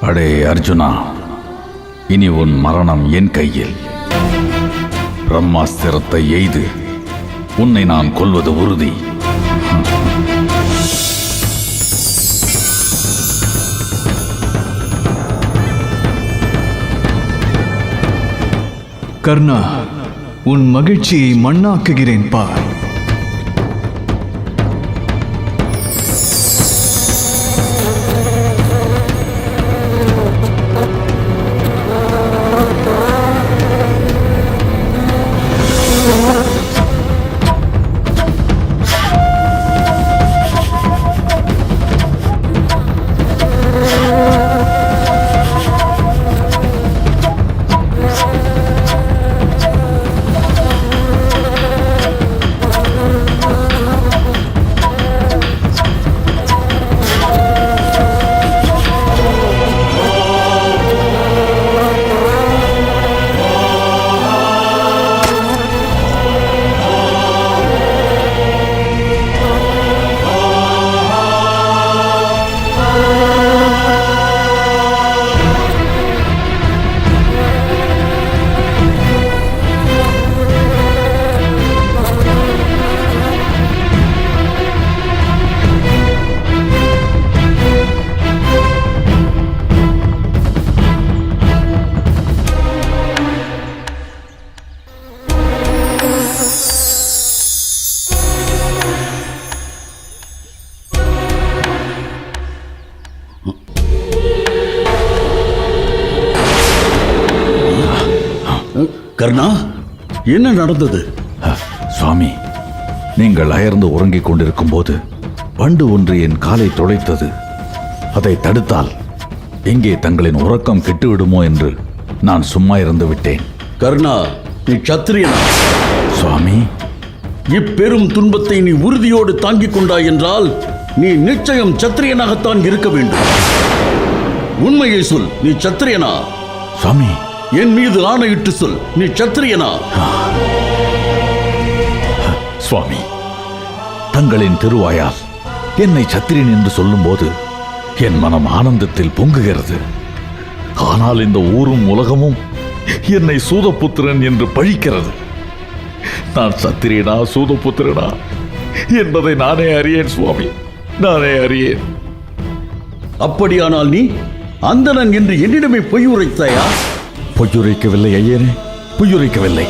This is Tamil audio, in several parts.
அடே அர்ஜுனா, இனி உன் மரணம் என் கையில். பிரம்மாஸ்திரத்தை எய்து உன்னை நான் கொல்வது உறுதி. கர்ணா, உன் மகிழ்ச்சியை மண்ணாக்குகிறேன் பார். கர்ணா, என்ன நடந்தது? சுவாமி, நீங்கள் அயர்ந்து உறங்கிக் கொண்டிருக்கும் போது வண்டு ஒன்று என் காலை துளைத்தது. அதை தடுத்தால் எங்கே தங்களின் உறக்கம் கெட்டுவிடுமோ என்று நான் சும்மா இருந்து விட்டேன். கர்ணா, நீ சத்திரியனா? சுவாமி, இப்பெரும் துன்பத்தை நீ உறுதியோடு தாங்கிக் கொண்டாய் என்றால் நீ நிச்சயம் சத்திரியனாகத்தான் இருக்க வேண்டும். உண்மையை சொல், நீ சத்திரியனா? சுவாமி, என் மீது ஆணையிட்டு சொல், நீ சத்திரியனா? சுவாமி, தங்களின் திருவாயால் என்னை சத்திரியன் என்று சொல்லும்போது என் மனம் ஆனந்தத்தில் பொங்குகிறது. ஆனால் இந்த ஊரும் உலகமும் என்னை சூதபுத்திரன் என்று பழிக்கிறது. நான் சத்திரியனா சூதபுத்திரனா என்பதை நானே அறியேன் சுவாமி, நானே அறியேன். அப்படியானால் நீ அந்தணன் என்று என்னிடமே பொய் உரைத்தாயா? பொய்யுரைக்கவில்லை ஐயனே, பொய்யுரைக்கவில்லை.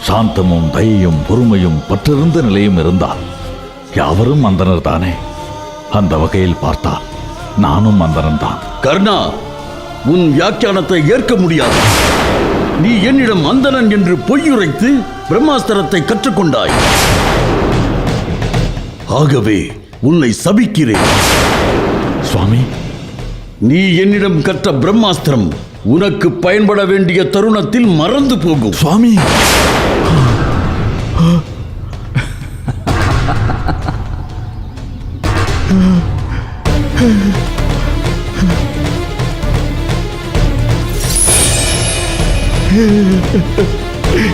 சாந்தமும் தயையும் பொறுமையும் பற்றிருந்த நிலையும் இருந்தால் யாவரும் அந்தனர் தானே. அந்த வகையில் பார்த்தால் நானும் அந்தணன் தான். கர்ணா, உன் வியாக்கியானத்தை ஏற்க முடியாது. நீ என்னிடம் அந்தணன் என்று பொய்யுரைத்து பிரம்மாஸ்திரத்தை கற்றுக்கொண்டாய். ஆகவே உன்னை சபிக்கிறேன். சுவாமி, நீ என்னிடம் கற்ற பிரம்மாஸ்திரம் உனக்கு பயன்பட வேண்டிய தருணத்தில் மறந்து போகும். சுவாமி,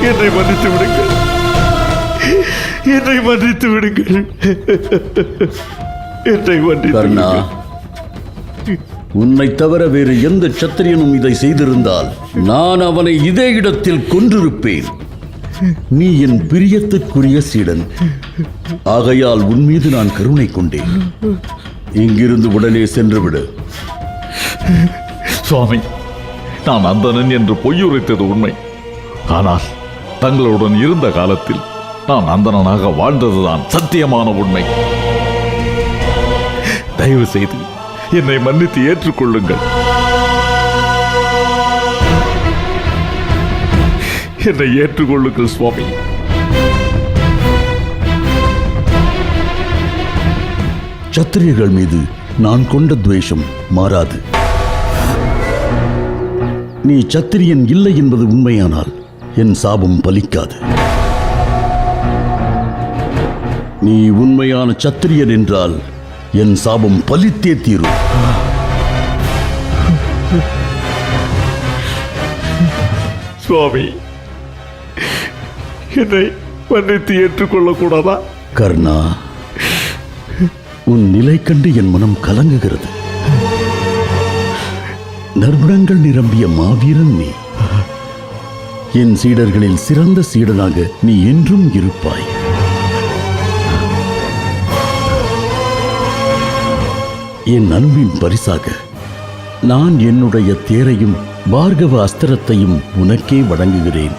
என்னை மன்னித்து விடுங்கள், என்னை மன்னித்து விடுங்கள், என்னை மன்னித்து கர்ணா, உன்னை தவிர வேறு எந்த சத்திரியனும் இதை செய்திருந்தால் நான் அவனை இதே இடத்தில் கொன்றிருப்பேன். நீ என் பிரியத்துக்குரிய சீடன். ஆகையால் உன் மீது நான் கருணை கொண்டேன். இங்கிருந்து உடனே சென்றுவிடு. சுவாமி, நான் அந்தணன் என்று பொய்யுரைத்தது உண்மை. ஆனால் தங்களுடன் இருந்த காலத்தில் நான் அந்தணனாக வாழ்ந்ததுதான் சத்தியமான உண்மை. தயவு செய்து என்னை மன்னித்து ஏற்றுக்கொள்ளுங்கள். என்னை ஏற்றுக்கொள்ளுங்கள் சுவாமி. சத்திரியர்கள் மீது நான் கொண்ட துவேஷம் மாறாது. நீ சத்திரியன் இல்லை என்பது உண்மையானால் என் சாபம் பலிக்காது. நீ உண்மையான சத்திரியன் என்றால் என் சாபம் பலித்தே தீரும். சுவாமி, என்னை மன்னித்து ஏற்றுக்கொள்ளக்கூடாதா? கர்ணா, உன் நிலை கண்டு என் மனம் கலங்குகிறது. நற்குணங்கள் நிரம்பிய மாவீரன் நீ. என் சீடர்களில் சிறந்த சீடனாக நீ என்றும் இருப்பாய். என் அன்பின் பரிசாக நான் என்னுடைய தேரையும் பார்கவ அஸ்திரத்தையும் உனக்கே வழங்குகிறேன்.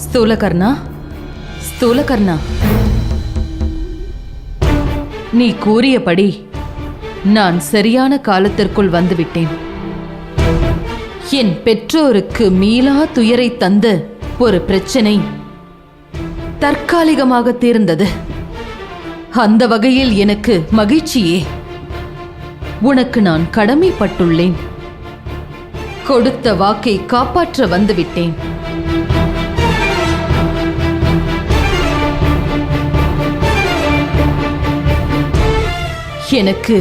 ஸ்தூலகர்ணா, ஸ்தூலகர்ணா, நீ கூறியபடி நான் சரியான காலத்திற்குள் வந்துவிட்டேன். என் பெற்றோருக்கு மீளா துயரை தந்த ஒரு பிரச்சனை தற்காலிகமாக தீர்ந்தது. அந்த வகையில் எனக்கு மகிழ்ச்சியே. உனக்கு நான் கடமைப்பட்டுள்ளேன். கொடுத்த வாக்கை காப்பாற்ற வந்துவிட்டேன். எனக்கு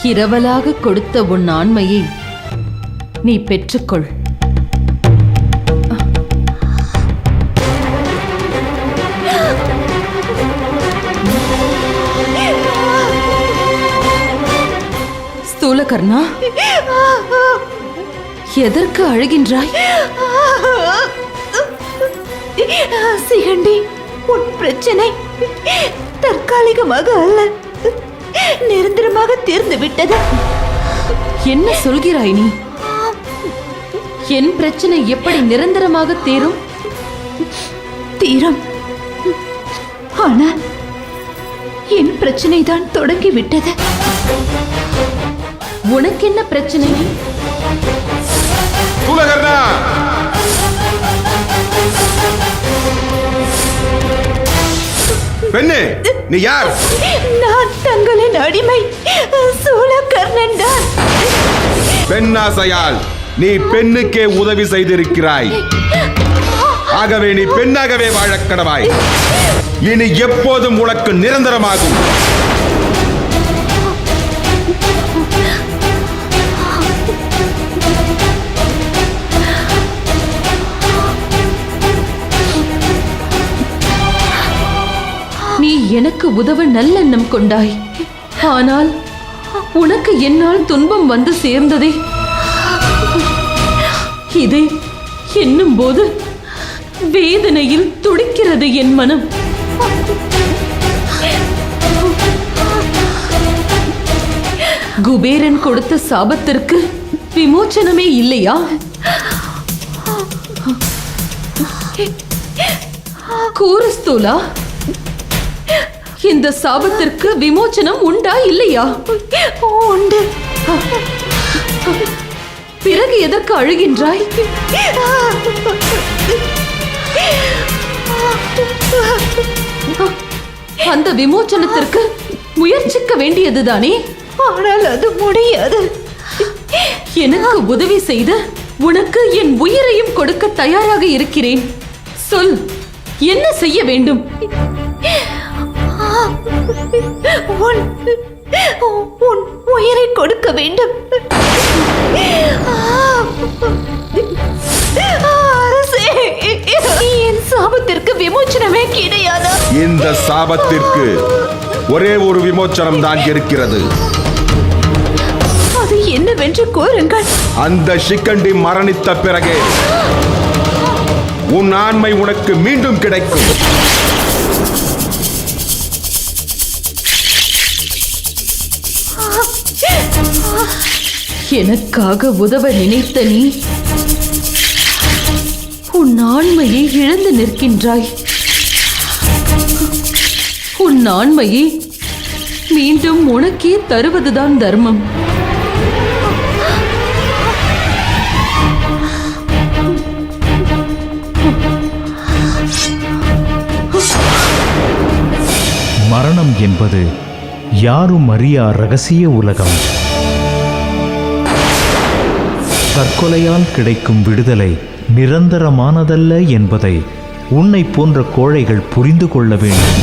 இரவலாக கொடுத்த உன் ஆண்மையை நீ பெற்றுக்கொள். ஸ்தூலகர்ணா, எதற்கு அழுகின்றாய்? சிகண்டி, உன் பிரச்சனை தற்காலிகமாக அல்ல, நிரந்தரமாக தீர்ந்து விட்டது. என்ன சொல்கிறாய் நீ? என் பிரச்சனை எப்படி நிரந்தரமாக தீரும்? தீரும், ஆனால் என் பிரச்சனை தான் தொடங்கி விட்டது. உனக்கு என்ன பிரச்சனை? ஸ்தூலகர்ணா, பெண்ணே, நீ யார்? நான் தங்களின் அடிமை சூலகர்ணன் தான். பெண்ணாசையால் நீ பெண்ணுக்கே உதவி செய்திருக்கிறாய். ஆகவே நீ பெண்ணாகவே வாழக் கடவாய். இனி எப்போதும் உனக்கு நிரந்தரமாகும். நீ எனக்கு உதவ நல்லெண்ணம் கொண்டாய். ஆனால் உனக்கு என்னால் துன்பம் வந்து சேர்ந்ததே. இதை எண்ணும் போது வேதனையில் துடிக்கிறது என் மனம். குபேரன் கொடுத்த சாபத்திற்கு விமோச்சனமே இல்லையா? கூறு ஸ்தூலா, இந்த சாபத்திற்கு விமோச்சனம் உண்டா இல்லையா? உண்டு. பிறகு எதற்கு அழுகின்றாய்? அந்த விமோச்சனத்திற்கு முயற்சிக்க வேண்டியதுதானே? ஆனால் அது முடியாது. எனக்கு உதவி செய்த உனக்கு என் உயிரையும் கொடுக்க தயாராக இருக்கிறேன். சொல், என்ன செய்ய வேண்டும்? உன் உயிரை கொடுக்க வேண்டும். அரசே, என் சாபத்திற்கு விமோச்சனமே கிடையாதா? இந்த சாபத்திற்கு ஒரே ஒரு விமோச்சனம் தான் இருக்கிறது. அது என்னவென்று கூறுங்கள். அந்த சிக்கண்டி மரணித்த பிறகே உன் ஆண்மை உனக்கு மீண்டும் கிடைக்கும். எனக்காக உதவ நினைத்த நீ உன் ஆண்மையை இழந்து நிற்கின்றாய். உன் ஆண்மையை மீண்டும் உனக்கே தருவதுதான் தர்மம். மரணம் என்பது யாரும் அறியா ரகசிய உலகம். தற்கொலையால் கிடைக்கும் விடுதலை நிரந்தரமானதல்ல என்பதை உன்னை போன்ற கோழைகள் புரிந்து கொள்ள வேண்டும்.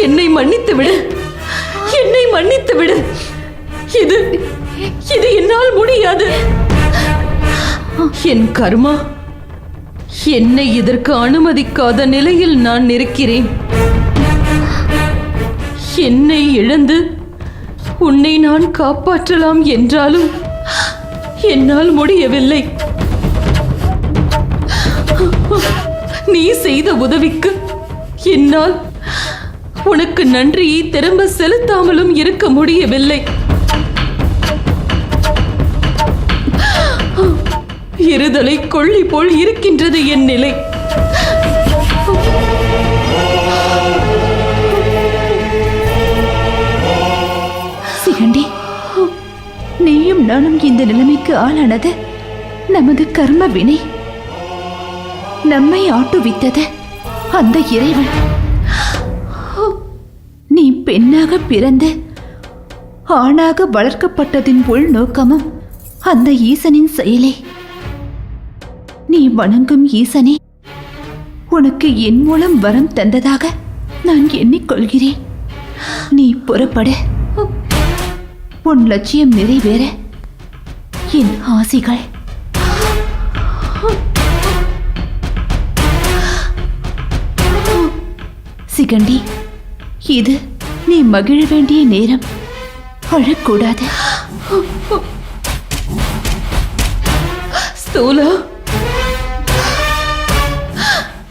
என்னை மன்னித்து விடு, என்னை மன்னித்து விடு. இது என்னால் முடியாது. என் கர்மா என்னை இதற்கு அனுமதிக்காத நிலையில் நான் இருக்கிறேன். என்னை இழந்து உன்னை நான் காப்பாற்றலாம் என்றாலும் என்னால் முடியவில்லை. நீ செய்த உதவிக்கு என்னால் உனக்கு நன்றியை திரும்ப செலுத்தாமலும் இருக்க முடியவில்லை. இருதலை கொள்ளி போல் இருக்கின்றது என் நிலை. சிகண்டி, நீயும் நானும் இந்த நிலைமைக்கு ஆளானது நமது கர்ம வினை. நம்மை ஆட்டுவித்தது அந்த இறைவன். நீ பெண்ணாக பிறந்து ஆணாக வளர்க்கப்பட்டதின் உள் நோக்கமும் அந்த ஈசனின் செயலே. நீ வணங்கும் ஈசனே உனக்கு என் மூலம் வரம் தந்ததாக நான் எண்ணிக்கொள்கிறேன். நீ புறப்பட, உன் லட்சியம் நிறைவேற என் ஆசிகள். சிகண்டி, இது நீ மகிழ வேண்டிய நேரம். அழக்கூடாது. ஸ்தூலா,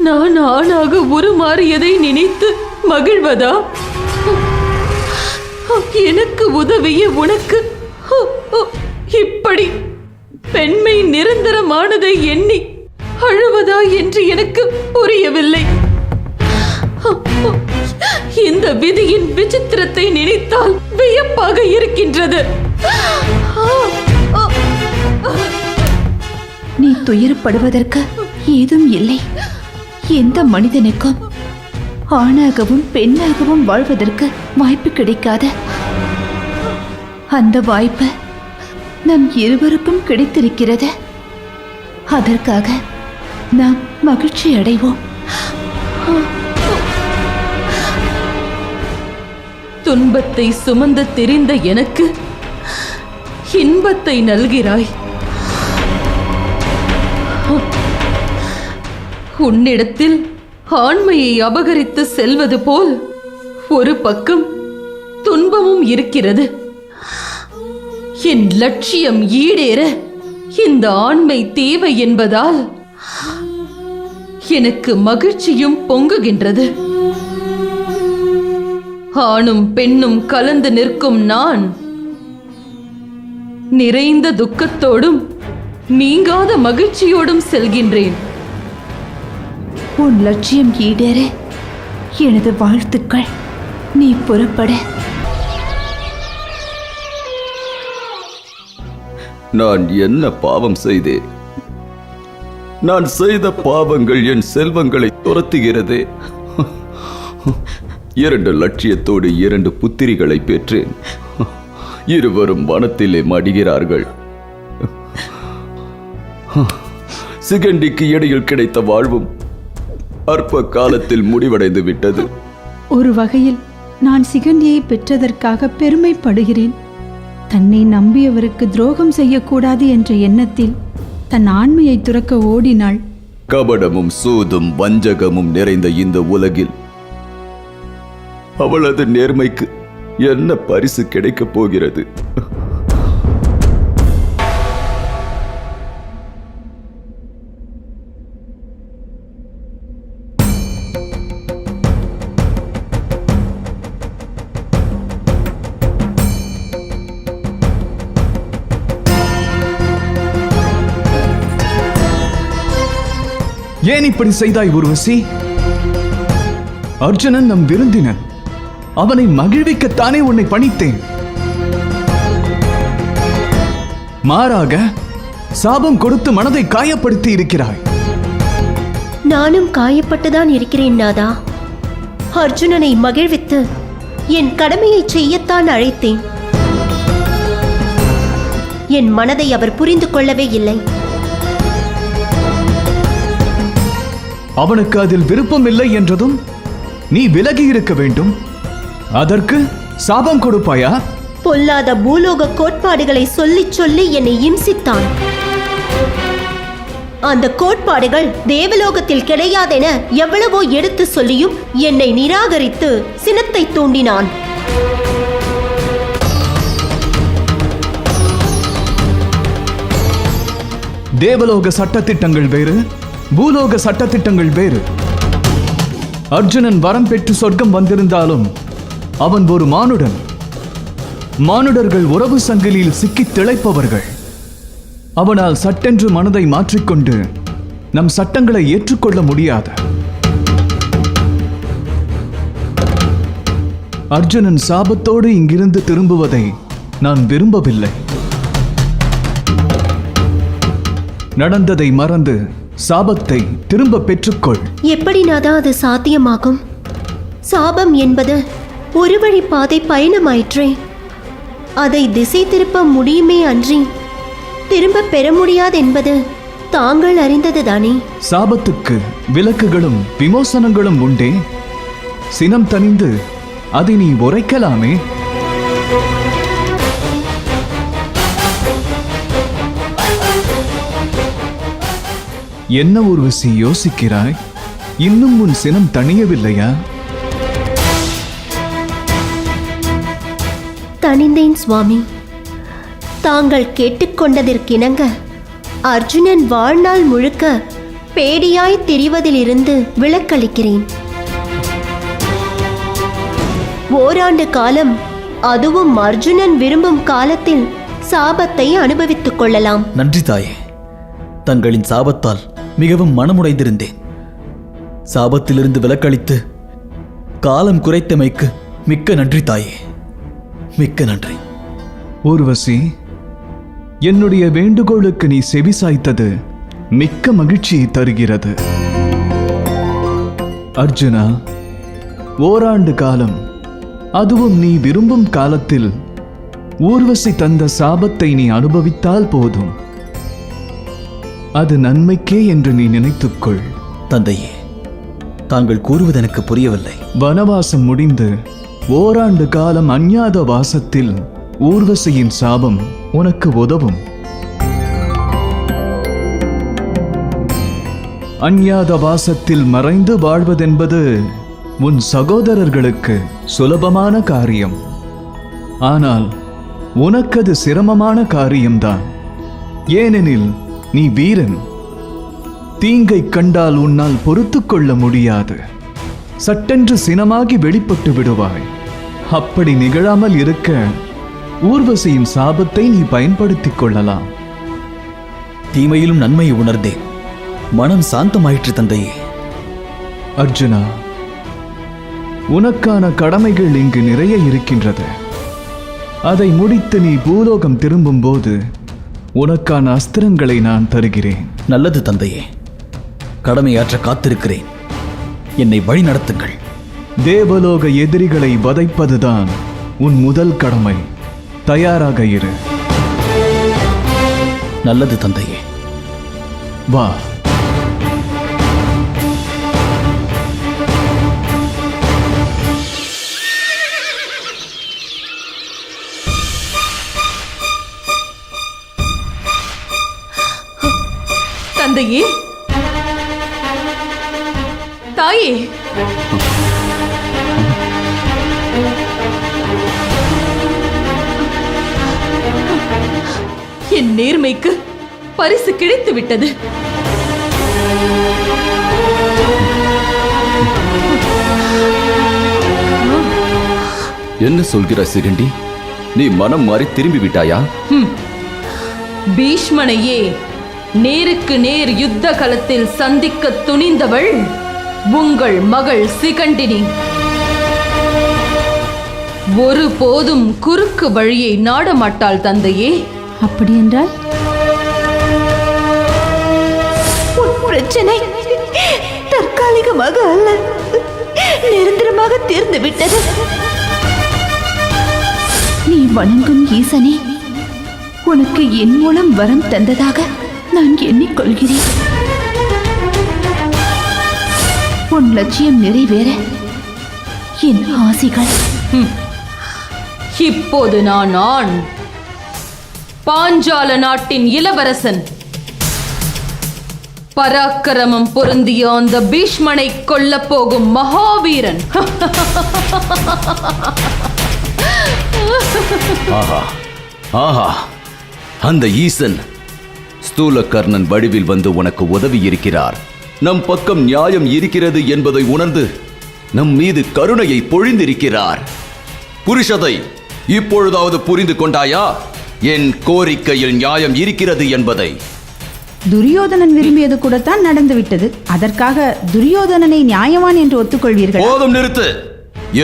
நான் ஆணாக உருமாறியதை நினைத்து மகிழ்வதா? எனக்கு உதவிய உனக்கு இப்படி பெண்மை நிரந்தரமானதை எண்ணி அழுவதா என்று எனக்கு புரியவில்லை. இந்த விதியின் விசித்திரத்தை நினைத்தால் வியப்பாக இருக்கின்றது. நீ துயரப்படுவதற்கு ஏதும் இல்லை. எந்த மனிதனுக்கும் ஆணாகவும் பெண்ணாகவும் வாழ்வதற்கு வாய்ப்பு கிடைக்காத அந்த வாய்ப்பு நம் இருவருக்கும் கிடைத்திருக்கிறது. அதற்காக நாம் மகிழ்ச்சி அடைவோம். துன்பத்தை சுமந்து தெரிந்த எனக்கு இன்பத்தை நல்கிறாய். உன்னிடத்தில் ஆண்மையை அபகரித்து செல்வது போல் ஒரு பக்கம் துன்பமும் இருக்கிறது. என் லட்சியம் ஈடேற இந்த ஆண்மை தேவை என்பதால் எனக்கு மகிழ்ச்சியும் பொங்குகின்றது. ஆணும் பெண்ணும் கலந்து நிற்கும் நான் நிறைந்த துக்கத்தோடும் நீங்காத மகிழ்ச்சியோடும் செல்கின்றேன். உன் லட்சியம் ஈடேற எனது வாழ்த்துக்கள். நீ புறப்பட. நான் என்ன பாவம் செய்தேன்? நான் செய்த பாவங்கள் என் செல்வங்களை துரத்துகிறதே. 2 லட்சியத்தோடு 2 புத்திரிகளை பெற்றேன். இருவரும் வனத்திலே மடிகிறார்கள். சிகண்டிக்கு இடையில் கிடைத்த வாழ்வும் அற்ப காலத்தில் முடிவடைந்து விட்டது. ஒரு வகையில் நான் சிகண்டியை பெற்றதற்காக பெருமைப்படுகிறேன். தன்னை நம்பியவருக்கு துரோகம் செய்யக்கூடாது என்ற எண்ணத்தில் தன் ஆண்மையை துறக்க ஓடினாள். கபடமும் சூதும் வஞ்சகமும் நிறைந்த இந்த உலகில் அவளது நேர்மைக்கு என்ன பரிசு கிடைக்கப் போகிறது? ஏன் இப்படி செய்தாய் ஊர்வசி? அர்ஜுனன் நம் விருந்தினன். அவனை மகிழ்விக்கத்தானே உன்னை பணித்தேன். மாறாக சாபம் கொடுத்து மனதை காயப்படுத்தி இருக்கிறாய். நானும் காயப்பட்டுதான் இருக்கிறேன் நாதா. அர்ஜுனனை மகிழ்வித்து என் கடமையை செய்யத்தான் அழைத்தேன். என் மனதை அவர் புரிந்து கொள்ளவே இல்லை. அவனுக்கு அதில் விருப்பம் இல்லை என்றதும் நீ விலகி இருக்க வேண்டும். அதற்கு சாபம் கொடுப்பாயா? பொல்லாத பூலோக கோட்பாடுகளை சொல்லிச் சொல்லி என்னை இம்சித்தான். அந்த கோட்பாடுகள் தேவலோகத்தில் கிடையாதென எவ்வளவோ எடுத்து சொல்லியும் என்னை நிராகரித்து சினத்தை தூண்டினான். தேவலோக சட்டத்திட்டங்கள் வேறு, பூலோக சட்டத்திட்டங்கள் வேறு. அர்ஜுனன் வரம் பெற்று சொர்க்கம் வந்திருந்தாலும் அவன் ஒரு மானுடன். மானுடர்கள் உறவு சங்கிலியில் சிக்கித் திளைப்பவர்கள். அவனால் சட்டென்று மனதை மாற்றிக்கொண்டு நம் சட்டங்களை ஏற்றுக்கொள்ள முடியாது. அர்ஜுனன் சாபத்தோடு இங்கிருந்து திரும்புவதை நான் விரும்பவில்லை. நடந்ததை மறந்து சாபத்தை திரும்ப பெற்றுக்கொள். எப்படி நாதா அது சாத்தியமாகும்? சாபம் என்பது ஒரு வழி பாதை பயணமாயிற்றே. அதை திசை திருப்ப முடியுமே அன்றி திரும்ப பெற முடியாது என்பது தாங்கள் அறிந்ததுதானே? சாபத்துக்கு விலக்குகளும் விமோசனங்களும் உண்டே. சினம் தணிந்து அதை நீ உரைக்கலாமே. என்ன ஊர்வசி யோசிக்கிறாய்? இன்னும் உன் சினம் தணியவில்லையா? தணிந்தேன் சுவாமி. தாங்கள் கேட்டுக்கொண்டதற்கிணங்க அர்ஜுனன் வாழ்நாள் முழுக்க பேடியாய் திரிவதிலிருந்து விலக்களிக்கிறேன். ஓராண்டு காலம், அதுவும் அர்ஜுனன் விரும்பும் காலத்தில் சாபத்தை அனுபவித்துக் கொள்ளலாம். நன்றி தாயே. தங்களின் சாபத்தால் மிகவும் மனமுடைந்திருந்தேன். சாபத்திலிருந்து விலக்களித்து காலம் குறைத்தமைக்கு மிக்க நன்றி தாயே, மிக்க நன்றி. ஊர்வசி, என்னுடைய வேண்டுகோளுக்கு நீ செவிசாய்த்தது மிக்க மகிழ்ச்சியை தருகிறது. அர்ஜுனா, ஓராண்டு காலம், அதுவும் நீ விரும்பும் காலத்தில் ஊர்வசி தந்த சாபத்தை நீ அனுபவித்தால் போதும். அது நன்மைக்கே என்று நீ நினைத்துக்கொள். தந்தையே, தாங்கள் கூறுவது எனக்கு புரியவில்லை. வனவாசம் முடிந்து ஓராண்டு காலம் அஞ்ஞாத வாசத்தில் ஊர்வசியின் சாபம் உனக்கு உதவும். அஞ்ஞாத வாசத்தில் மறைந்து வாழ்வதென்பது உன் சகோதரர்களுக்கு சுலபமான காரியம். ஆனால் உனக்கது சிரமமான காரியம்தான். ஏனெனில் நீ வீரன். தீங்கை கண்டால் உன்னால் பொறுத்துக் கொள்ள முடியாது. சட்டென்று சினமாகி வெளிப்பட்டு விடுவாய். அப்படி நிகழாமல் இருக்க ஊர்வசியின் சாபத்தை நீ பயன்படுத்திக் கொள்ளலாம். தீமையிலும் நன்மையை உணர்ந்தேன். மனம் சாந்தமாயிற்று தந்தையே. அர்ஜுனா, உனக்கான கடமைகள் இங்கு நிறைய இருக்கின்றது. அதை முடித்து நீ பூலோகம் திரும்பும் போது உனக்கான அஸ்திரங்களை நான் தருகிறேன். நல்லது தந்தையே, கடமையாற்ற காத்திருக்கிறேன். என்னை வழி நடத்துங்கள். தேவலோக எதிரிகளை வதைப்பதுதான் உன் முதல் கடமை. தயாராக இரு. நல்லது தந்தையே. வா. தந்தையே, தாயே, என் நேர்மைக்கு பரிசு கிடைத்து விட்டது. என்ன சொல்கிறாய் சிகண்டி? நீ மனம் மாறி திரும்பி விட்டாயா? பீஷ்மனையே நேருக்கு நேர் யுத்த களத்தில் சந்திக்க துணிந்தவள் உங்கள் மகள் சிகண்டினி. ஒருபோதும் குறுக்கு வழியை நாடமாட்டாள் தந்தையே. அப்படி என்றால் உன் பிரச்சனை தற்காலிகமாக அல்ல, நிரந்தரமாக தீர்ந்து விட்டது. நீ வணங்கும் ஈசனே உனக்கு என் மூலம் வரம் தந்ததாக நான் எண்ணிக்கொள்கிறேன். உன் லட்சியம் நிறைவேற என் ஆசிகள். இப்போது நான் ஆண், பாஞ்சால நாட்டின் இளவரசன். பராக்கிரமம் பொருந்திய அந்த பீஷ்மனை கொல்லப் போகும் மகாவீரன். ஆஹா ஆஹா, அந்த ஈசன் ஸ்தூலகர்ணன் வடிவில் வந்து உனக்கு உதவி இருக்கிறார். நம் பக்கம் நியாயம் இருக்கிறது என்பதை உணர்ந்து நம் மீது கருணையை பொழிந்திருக்கிறார். புருஷதை இப்பொழுதாவது புரிந்து கொண்டாயா? என் கோரிக்கையில் நியாயம் இருக்கிறது என்பதை. துரியோதனன் விரும்பியது கூடத்தான் நடந்துவிட்டது. அதற்காக துரியோதனனை நியாயவான் என்று ஒத்துக்கொள்வீர்கள்? போதும், நிறுத்து.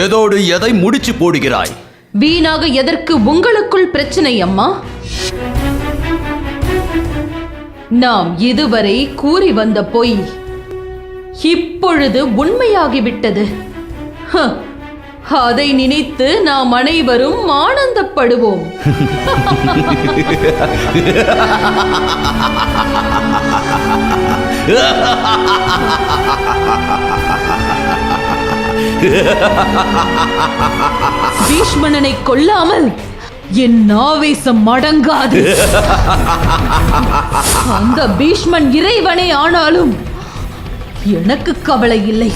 எதோடு எதை முடிச்சு போடுகிறாய்? வீணாக எதற்கு உங்களுக்குள் பிரச்சனை அம்மா? நாம் இதுவரை கூறி வந்த பொய் இப்பொழுது உண்மையாகிவிட்டது. அதை நினைத்து நாம் அனைவரும் ஆனந்தப்படுவோம். பீஷ்மணனை கொல்லாமல் என் ஆவேசம் அடங்காது. அந்த பீஷ்மன் இறைவனே ஆனாலும் எனக்கு கவலை இல்லை.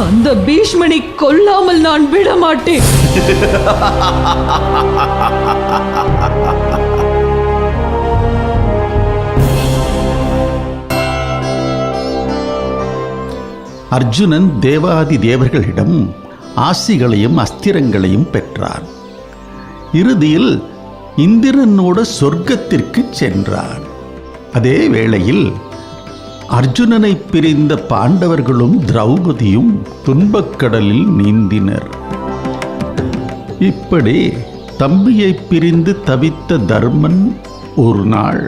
அந்த பீஷ்மனை கொல்லாமல் நான் விட மாட்டேன். அர்ஜுனன் தேவாதி தேவர்களிடம் ஆசிகளையும் அஸ்திரங்களையும் பெற்றான். இறுதியில் இந்திரனோட சொர்க்கத்திற்கு சென்றான். அதே வேளையில் அர்ஜுனனை பிரிந்த பாண்டவர்களும் திரௌபதியும் துன்பக்கடலில் நீந்தினர். இப்படி தம்பியை பிரிந்து தவித்த தர்மன் ஒரு நாள்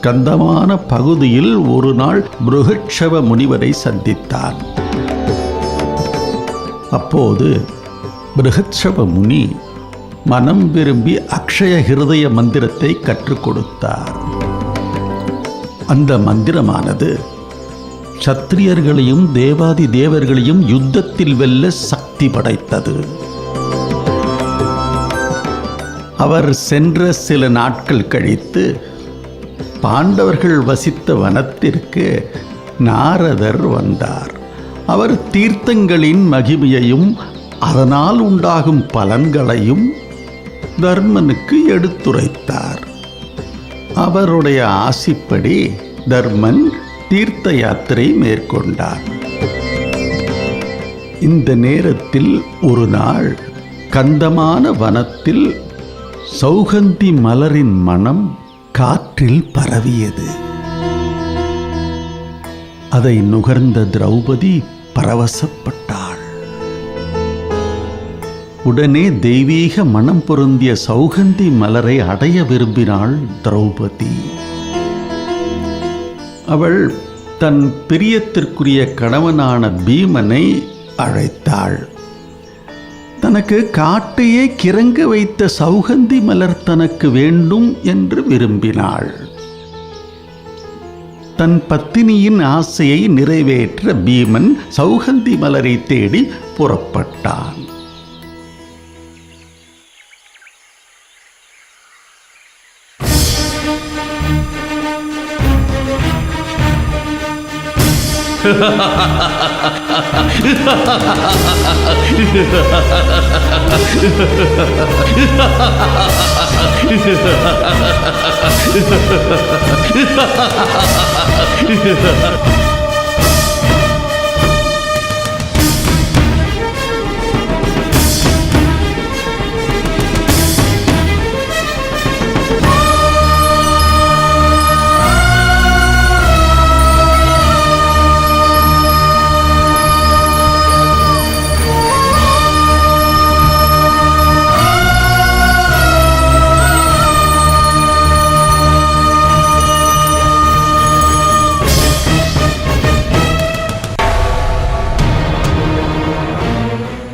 கந்தமான பகுதியில் ஒரு நாள் பிருஹட்சவ முனிவரை சந்தித்தான். அப்போது பிருஹட்சவ முனி மனம் விரும்பி அக்ஷய ஹிருதய மந்திரத்தை கற்றுக் கொடுத்தார். அந்த மந்திரமானது சத்திரியர்களையும் தேவாதி தேவர்களையும் யுத்தத்தில் வெல்ல சக்தி படைத்தது. அவர் சென்ற சில நாட்கள் கழித்து பாண்டவர்கள் வசித்த வனத்திற்கு நாரதர் வந்தார். அவர் தீர்த்தங்களின் மகிமையையும் அதனால் உண்டாகும் பலன்களையும் தர்மனுக்கு எடுத்துரைத்தார். அவருடைய ஆசிப்படி தர்மன் தீர்த்த யாத்திரை மேற்கொண்டார். இந்த நேரத்தில் ஒரு நாள் கந்தமான வனத்தில் சௌகந்தி மலரின் மனம் காற்றில் பரவியது. அதை நுகர்ந்த திரௌபதி பரவசப்பட்டாள். உடனே தெய்வீக மனம் பொருந்திய சௌகந்தி மலரை அடைய விரும்பினாள் திரௌபதி. அவள் தன் பிரியத்திற்குரிய கணவனான பீமனை அழைத்தாள். தனக்கு காட்டையே கிறங்க வைத்த சௌகந்தி மலர் தனக்கு வேண்டும் என்று விரும்பினாள். தன் பத்தினியின் ஆசையை நிறைவேற்ற பீமன் சௌகந்தி மலரை தேடி புறப்பட்டான்.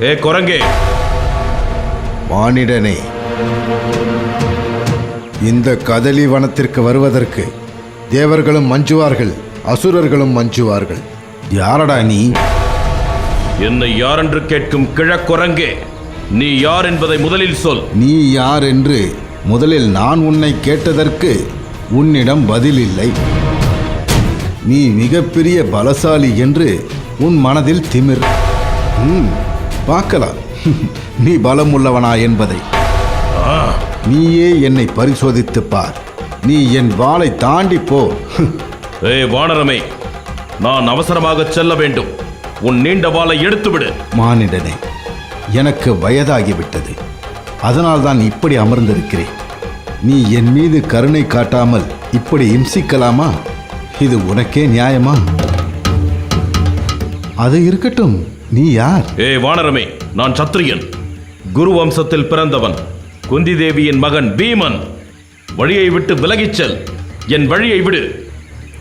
ஏ குரங்கே, மானிடனே, இந்த கதலி வனத்திற்கு வருவதற்கு தேவர்களும் மஞ்சுவார்கள், அசுரர்களும் மஞ்சுவார்கள். யாரடா நீ? என்னை யார் என்று கேட்கும் கிழக்குரங்கே, நீ யார் என்பதை முதலில் சொல். நீ யார் என்று முதலில் நான் உன்னை கேட்டதற்கு உன்னிடம் பதில் இல்லை. நீ மிகப்பெரிய பலசாலி என்று உன் மனதில் திமிர். பார்க்கலாம் நீ பலம் உள்ளவனா என்பதை. நீயே என்னை பரிசோதித்து பார். நீ என் வாளை தாண்டி போ. வானரமே, நான் அவசரமாக செல்ல வேண்டும். உன் நீண்ட வாளை எடுத்துவிடு. மானிடனே, எனக்கு வயதாகிவிட்டது. அதனால்தான் இப்படி அமர்ந்திருக்கிறேன். நீ என் மீது கருணை காட்டாமல் இப்படி இம்சிக்கலாமா? இது உனக்கே நியாயமா? அது இருக்கட்டும், நீ யார்? வானரமே, நான் சத்திரியன், குரு வம்சத்தில் பிறந்தவன், குந்தி தேவியின் மகன் பீமன். வழியை விட்டு விலகிச் செல். என் வழியை விடு.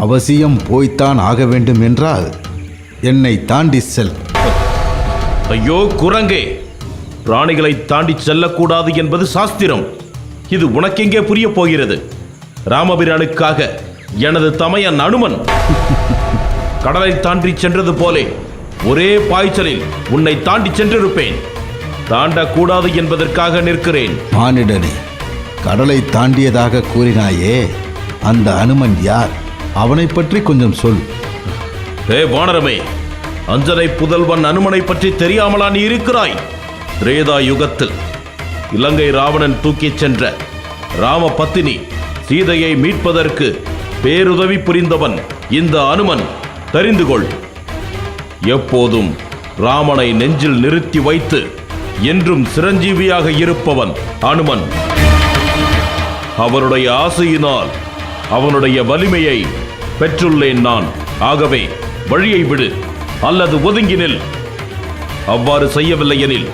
அவசியம் போய்த்தான் ஆக வேண்டும் என்றால் என்னை தாண்டி செல். ஐயோ குரங்கே, பிராணிகளை தாண்டி செல்லக்கூடாது என்பது சாஸ்திரம். இது உனக்கெங்கே புரிய போகிறது? ராமபிரானுக்காக எனது தமையன் அனுமன் கடலை தாண்டி சென்றது போலே ஒரே பாய்ச்சலில் உன்னை தாண்டி சென்றிருப்பேன். தாண்டக்கூடாது என்பதற்காக நிற்கிறேன். மானிடனே, கடலை தாண்டியதாக கூறினாயே, அந்த அனுமன் யார்? அவனை பற்றி கொஞ்சம் சொல். வானரமே, அஞ்சனை புதல்வன் அனுமனை பற்றி தெரியாமலா நீ இருக்கிறாய்? திரேதா யுகத்தில் இலங்கை ராவணன் தூக்கிச் சென்ற ராம பத்தினி சீதையை மீட்பதற்கு பேருதவி புரிந்தவன் இந்த அனுமன். தெரிந்து கொள். எப்போதும் ராமனை நெஞ்சில் நிறுத்தி வைத்து என்றும் சிரஞ்சீவியாக இருப்பவன் அனுமன். அவருடைய ஆசையினால் அவனுடைய வலிமையை பெற்றுள்ளேன் நான். ஆகவே வழியை விடு அல்லது ஒதுங்கி நில். அவ்வாறு செய்யவில்லை எனில்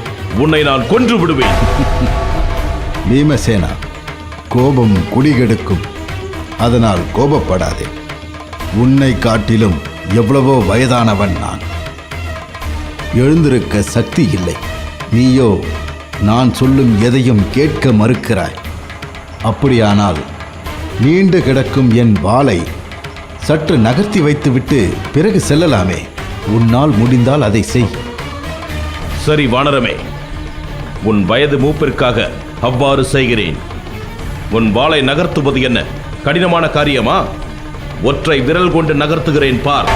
உன்னை நான் கொன்று விடுவேன். பீமசேனா, கோபம் குடிகெடுக்கும். அதனால் கோபப்படாதே. உன்னை காட்டிலும் எவ்வளவோ வயதானவன் நான். எழுந்திருக்க சக்தி இல்லை. நீயோ நான் சொல்லும் எதையும் கேட்க மறுக்கிறாய். அப்படியானால் நீண்டு கிடக்கும் என் வாளை சற்று நகர்த்தி வைத்துவிட்டு பிறகு செல்லலாமே. உன்னால் முடிந்தால் அதை செய். சரி வானரமே, உன் வயது மூப்பிற்காக அவ்வாறு செய்கிறேன். உன் வாளை நகர்த்துவது என்ன கடினமான காரியமா? ஒற்றை விரல் கொண்டு நகர்த்துகிறேன் பார்.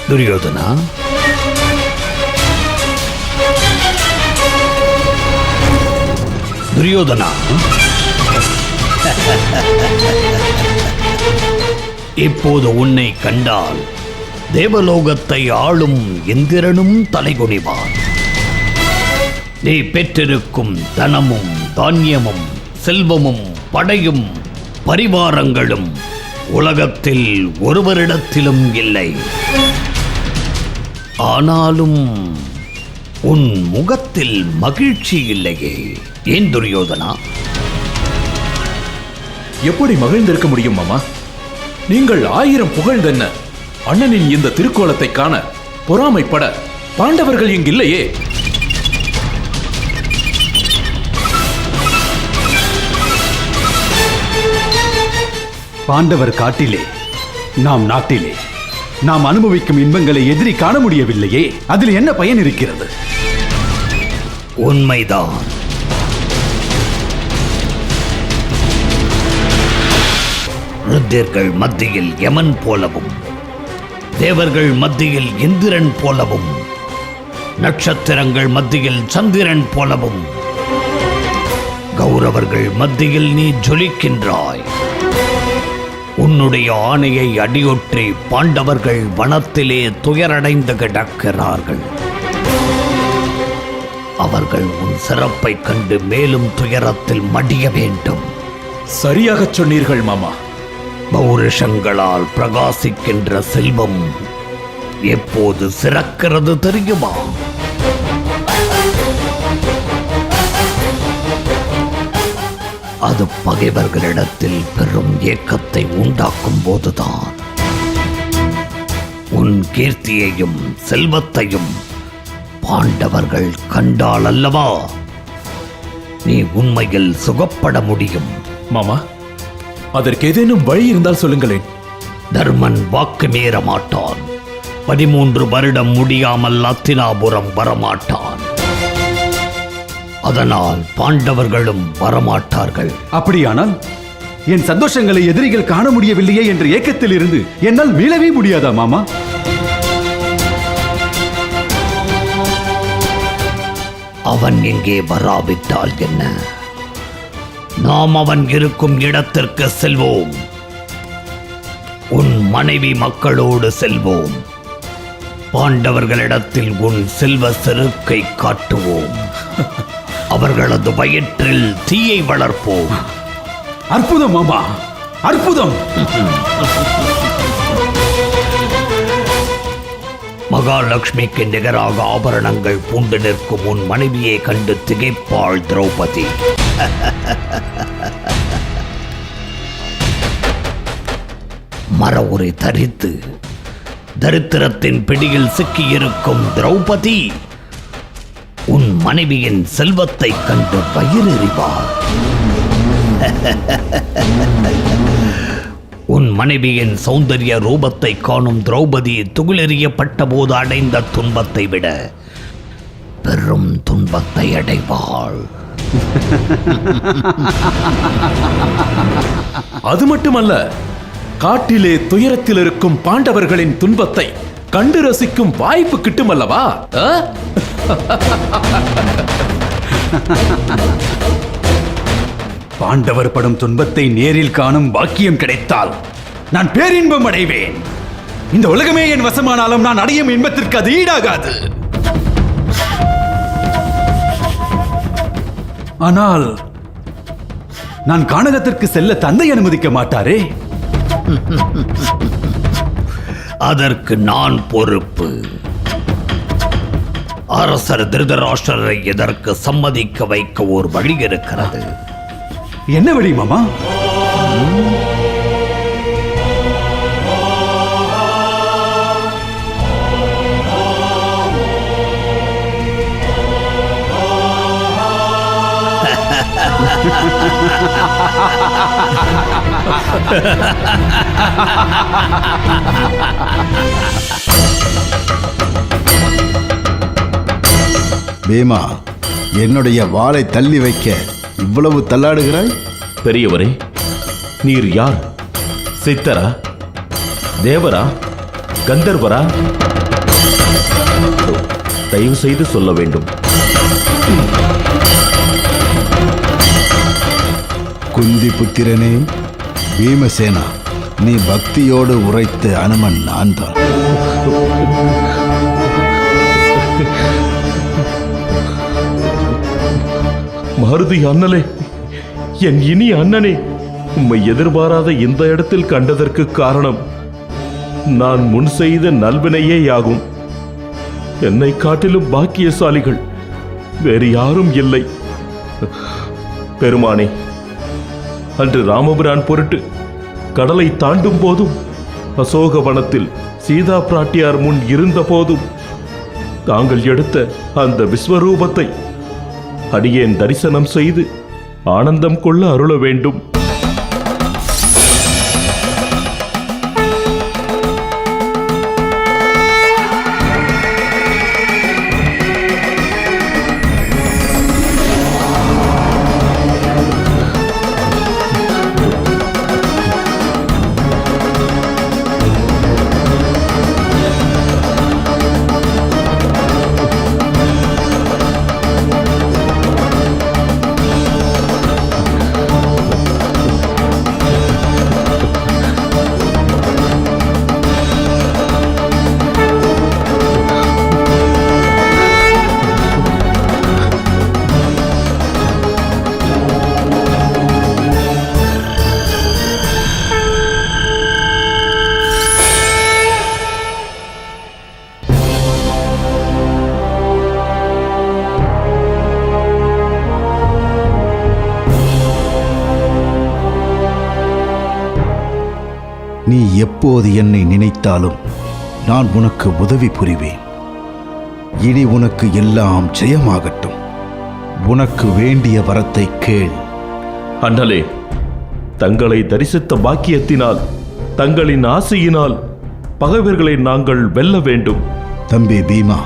துரியோதனா, துரியோதனா, இப்போது உன்னை கண்டால் தேவலோகத்தை ஆளும் இந்திரனும் தலைகுனிவான். நீ பெற்றிருக்கும் தனமும் தானியமும் செல்வமும் படையும் பரிவாரங்களும் உலகத்தில் ஒருவரிடத்திலும் இல்லை. ஆனாலும் உன் முகத்தில் மகிழ்ச்சி இல்லையே, ஏன் துரியோதனா? எப்படி மகிழ்ந்திருக்க முடியும் மாமா? நீங்கள் 1000 புகழ்ந்தென்ன அண்ணனின் இந்த திருக்கோலத்தை காண பொறாமைப்பட பாண்டவர்கள் இங்கில்லையே. பாண்டவர் காட்டிலே, நாம் நாட்டிலே நாம் அனுபவிக்கும் இன்பங்களை எதிரி காண முடியவில்லையே, அதில் என்ன பயன் இருக்கிறது? உண்மைதான். ருத்திரர்கள் மத்தியில் யமன் போலவும், தேவர்கள் மத்தியில் இந்திரன் போலவும், நட்சத்திரங்கள் மத்தியில் சந்திரன் போலவும், கௌரவர்கள் மத்தியில் நீ ஜொலிக்கின்றாய். உன்னுடைய ஆணையை அடியொற்றி பாண்டவர்கள் வனத்திலே துயரடைந்து கிடக்கிறார்கள். அவர்கள் உன் சிறப்பை கண்டு மேலும் துயரத்தில் மடிய வேண்டும். சரியாக சொன்னீர்கள் மாமா. பௌருஷங்களால் பிரகாசிக்கின்ற செல்வம் எப்போது சிறக்கிறது தெரியுமா? அது பகைவர்களிடத்தில் பெரும் ஏக்கத்தை உண்டாக்கும் போதுதான். உன் கீர்த்தியையும் செல்வத்தையும் பாண்டவர்கள் கண்டால் அல்லவா நீ உண்மையில் சுகப்பட முடியும். மாமா, அதற்கு ஏதேனும் வழி இருந்தால் சொல்லுங்களேன். தர்மன் வாக்கு மீற மாட்டான். 13 வருடம் முடியாமல் அத்தினாபுரம் வரமாட்டான். அதனால் பாண்டவர்களும் வரமாட்டார்கள். அப்படியானால் என் சந்தோஷங்களை எதிரிகள் காண முடியவில்லையே என்ற ஏக்கத்தில் இருந்து என்னால் மீளவே முடியாதா மாமா? அவன் எங்கே வராவிட்டால் என்ன? நாம் அவன் இருக்கும் இடத்திற்கு செல்வோம். உன் மனைவி மக்களோடு செல்வோம். பாண்டவர்களிடத்தில் உன் செல்வ செருக்கை காட்டுவோம். அவர்களது வயிற்றில் தீயை வளர்ப்போம். அற்புதம் மாமா, அற்புதம். மகாலட்சுமிக்கு நிகராக ஆபரணங்கள் பூண்டு நிற்கும் உன் மனைவியை கண்டு திகைப்பாள் திரௌபதி. மர உரை தரித்து தரித்திரத்தின் பிடியில் சிக்கியிருக்கும் திரௌபதி உன் மனைவியின் செல்வத்தை கண்டு வயிறெறிவார். உன் மனைவியின் சௌந்தரிய ரூபத்தை காணும் திரௌபதி துகிலெறியப்பட்ட போது அடைந்த துன்பத்தை விட பெரும் துன்பத்தை அடைவாள். அது மட்டுமல்ல, காட்டிலே துயரத்தில் இருக்கும் பாண்டவர்களின் துன்பத்தை கண்டு ரசிக்கும் வாய்ப்பு கிட்டும் அல்லவா? பாண்டவர் படும் துன்பத்தை நேரில் காணும் பாக்கியம் கிடைத்தால் நான் பேரின்பம் அடைவேன். இந்த உலகமே என் வசமானாலும் நான் அடையும் இன்பத்திற்கு அது ஈடாகாது. ஆனால் நான் கானகத்திற்கு செல்ல தந்தை அனுமதிக்க மாட்டாரே. அதற்கு நான் பொறுப்பு. அரசர் திருதராஷ்டிரரை இதற்கு சம்மதிக்க வைக்க ஒரு வழி இருக்கிறது. என்ன வழி மாமா? பீமா, என்னுடைய வாளை தள்ளி வைக்க இவ்வளவு தள்ளாடுகிறாய்? பெரியவரே, நீர் யார்? சித்தரா, தேவரா, கந்தர்வரா? தயவு செய்து சொல்ல வேண்டும். குந்தி புத்திரனே பீமசேனா, நீ பக்தியோடு உரைத்த அனுமன் நான் தான். மருதி அண்ணலே, என் இனி அண்ணனே, உம்மை எதிர்பாராத இந்த இடத்தில் கண்டதற்கு காரணம் நான் முன் செய்த நல்வினையேயாகும். என்னை காட்டிலும் பாக்கியசாலிகள் வேறு யாரும் இல்லை. பெருமானே, அன்று ராமபிரான் பொருட்டு கடலை தாண்டும் போதும், அசோகவனத்தில் சீதா பிராட்டியார் முன் இருந்த போதும் தாங்கள் எடுத்த அந்த விஸ்வரூபத்தை அடியேன் தரிசனம் செய்து ஆனந்தம் கொள்ள அருள வேண்டும். நீ எப்போது என்னை நினைத்தாலும் நான் உனக்கு உதவி புரிவேன். இனி உனக்கு எல்லாம் ஜெயமாகட்டும். உனக்கு வேண்டிய வரத்தை கேள். அண்ணலே, தங்களை தரிசித்த பாக்கியத்தினால், தங்களின் ஆசையினால் பகைவர்களை நாங்கள் வெல்ல வேண்டும். தம்பி பீமா,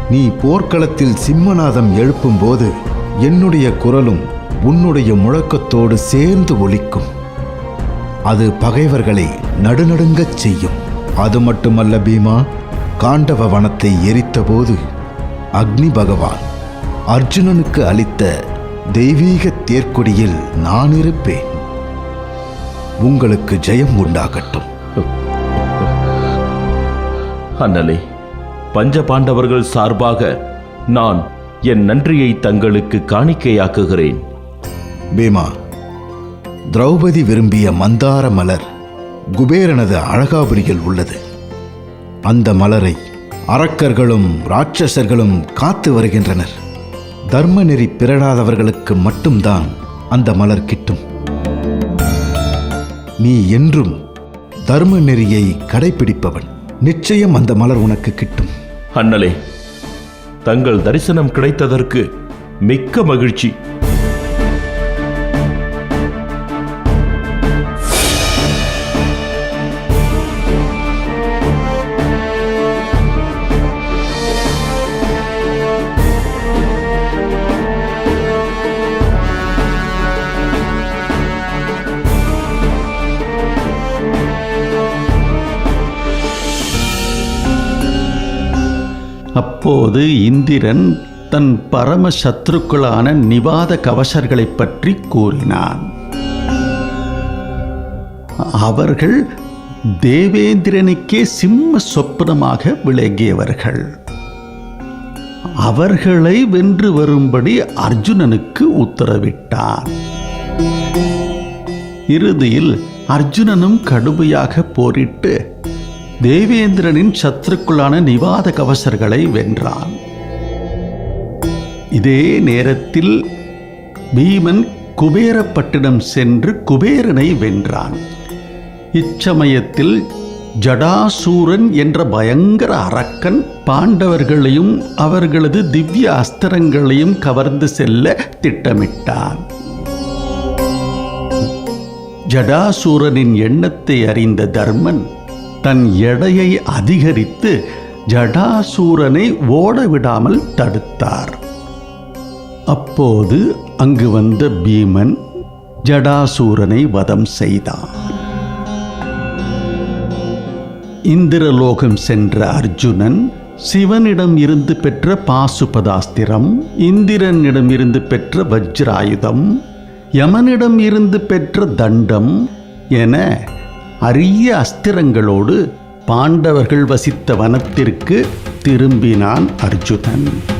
நீ போர்க்களத்தில் சிம்மநாதம் எழுப்பும்போது என்னுடைய குரலும் உன்னுடைய முழக்கத்தோடு சேர்ந்து ஒலிக்கும். அது பகைவர்களை நடுநடுங்கச் செய்யும். அது மட்டுமல்ல பீமா, காண்டவ வனத்தை எரித்தபோது அக்னி பகவான் அர்ஜுனனுக்கு அளித்த தெய்வீக தேர்க்கொடியில் நான் இருப்பேன். உங்களுக்கு ஜெயம் உண்டாகட்டும். அண்ணலே, பஞ்ச பாண்டவர்கள் சார்பாக நான் என் நன்றியை தங்களுக்கு காணிக்கையாக்குகிறேன். பீமா, திரௌபதி விரும்பிய மந்தார மலர் குபேரனது அழகாபுரியில் உள்ளது. அந்த மலரை அரக்கர்களும் ராட்சசர்களும் காத்து வருகின்றனர். தர்ம நெறி பிறழாதவர்களுக்கு மட்டும்தான் அந்த மலர் கிட்டும். நீ என்றும் தர்ம நெறியை கடைபிடிப்பவன். நிச்சயம் அந்த மலர் உனக்கு கிட்டும். அண்ணலே, தங்கள் தரிசனம் கிடைத்ததற்கு மிக்க மகிழ்ச்சி. அப்போது இந்திரன் தன் பரம சத்ருக்களான நிவாத கவசர்களைப் பற்றி கூறினான். அவர்கள் தேவேந்திரனுக்கே சிம்ம சொப்பனமாக விளங்கியவர்கள். அவர்களை வென்று வரும்படி அர்ஜுனனுக்கு உத்தரவிட்டான். இறுதியில் அர்ஜுனனும் கடுமையாக போரிட்டு தேவேந்திரனின் சத்துருக்குள்ளான நிவாத கவசர்களை வென்றான். இதே நேரத்தில் பீமன் குபேரப்பட்டினம் சென்று குபேரனை வென்றான். இச்சமயத்தில் ஜடாசூரன் என்ற பயங்கர அரக்கன் பாண்டவர்களையும் அவர்களது திவ்ய அஸ்திரங்களையும் கவர்ந்து செல்ல திட்டமிட்டான். ஜடாசூரனின் எண்ணத்தை அறிந்த தர்மன் தன் எடையை அதிகரித்து ஜடாசூரனை ஓடவிடாமல் தடுத்தார். அப்போது அங்கு வந்த பீமன் ஜடாசூரனை வதம் செய்தான். இந்திரலோகம் சென்ற அர்ஜுனன் சிவனிடம் இருந்து பெற்ற பாசுபதாஸ்திரம், இந்திரனிடம் இருந்து பெற்ற வஜ்ராயுதம், யமனிடம் இருந்து பெற்ற தண்டம் என அரிய அஸ்திரங்களோடு பாண்டவர்கள் வசித்த வனத்திற்கு திரும்பினான் அர்ஜுனன்.